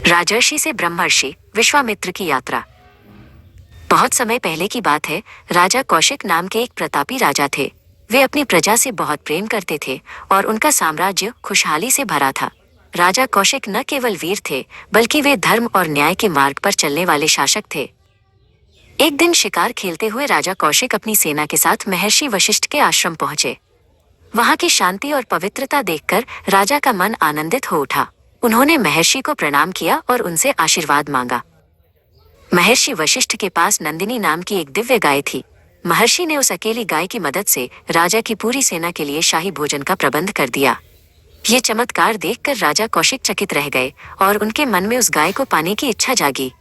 राजर्षि से ब्रह्मर्षि विश्वामित्र की यात्रा। बहुत समय पहले की बात है। राजा कौशिक नाम के एक प्रतापी राजा थे। वे अपनी प्रजा से बहुत प्रेम करते थे और उनका साम्राज्य खुशहाली से भरा था। राजा कौशिक न केवल वीर थे, बल्कि वे धर्म और न्याय के मार्ग पर चलने वाले शासक थे। एक दिन शिकार खेलते हुए राजा कौशिक अपनी सेना के साथ महर्षि वशिष्ठ के आश्रम पहुंचे। वहां की शांति और पवित्रता देखकर राजा का मन आनंदित हो उठा। उन्होंने महर्षि को प्रणाम किया और उनसे आशीर्वाद मांगा। महर्षि वशिष्ठ के पास नंदिनी नाम की एक दिव्य गाय थी। महर्षि ने उस अकेली गाय की मदद से राजा की पूरी सेना के लिए शाही भोजन का प्रबंध कर दिया। ये चमत्कार देखकर राजा कौशिक चकित रह गए और उनके मन में उस गाय को पाने की इच्छा जागी।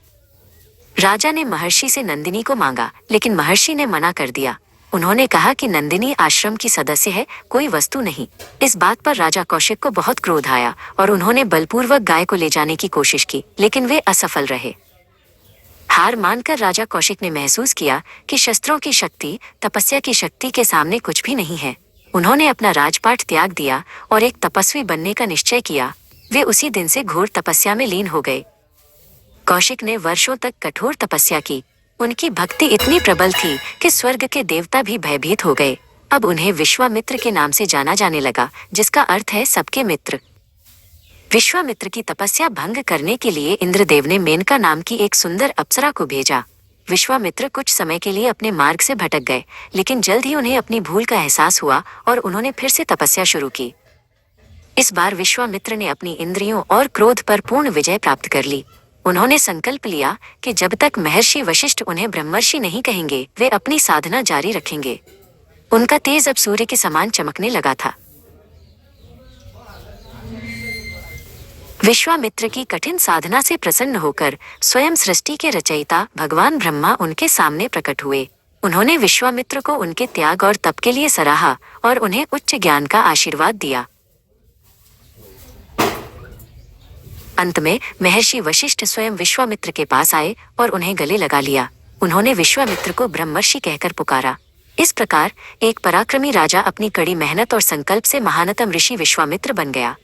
राजा ने महर्षि से नंदिनी को मांगा, लेकिन महर्षि ने मना कर दिया। उन्होंने कहा कि नंदिनी आश्रम की सदस्य है, कोई वस्तु नहीं। इस बात पर राजा कौशिक को बहुत क्रोध आया और उन्होंने बलपूर्वक गाय को ले जाने की कोशिश की, लेकिन वे असफल रहे। हार मानकर राजा कौशिक ने महसूस किया कि शस्त्रों की शक्ति, तपस्या की शक्ति के सामने कुछ भी नहीं है। उन्होंने अपना राजपाट त्याग दिया और एक तपस्वी बनने का निश्चय किया। वे उसी दिन से घोर तपस्या में लीन हो गए। कौशिक ने वर्षों तक कठोर तपस्या की। उनकी भक्ति इतनी प्रबल थी कि स्वर्ग के देवता भी भयभीत हो गए। अब उन्हें विश्वामित्र के नाम से जाना जाने लगा, जिसका अर्थ है सबके मित्र। विश्वामित्र की तपस्या भंग करने के लिए इंद्रदेव ने मेनका नाम की एक सुंदर अप्सरा को भेजा। विश्वामित्र कुछ समय के लिए अपने मार्ग से भटक गए, लेकिन जल्द ही उन्हें अपनी भूल का एहसास हुआ और उन्होंने फिर से तपस्या शुरू की। इस बार विश्वामित्र ने अपनी इंद्रियों और क्रोध पर पूर्ण विजय प्राप्त कर ली। उन्होंने संकल्प लिया कि जब तक महर्षि वशिष्ठ उन्हें ब्रह्मर्षि नहीं कहेंगे, वे अपनी साधना जारी रखेंगे। उनका तेज अब सूर्य के समान चमकने लगा था। विश्वामित्र की कठिन साधना से प्रसन्न होकर स्वयं सृष्टि के रचयिता भगवान ब्रह्मा उनके सामने प्रकट हुए। उन्होंने विश्वामित्र को उनके त्याग और तप के लिए सराहा और उन्हें उच्च ज्ञान का आशीर्वाद दिया। अंत में महर्षि वशिष्ठ स्वयं विश्वामित्र के पास आए और उन्हें गले लगा लिया। उन्होंने विश्वामित्र को ब्रह्मर्षि कहकर पुकारा। इस प्रकार एक पराक्रमी राजा अपनी कड़ी मेहनत और संकल्प से महानतम ऋषि विश्वामित्र बन गया।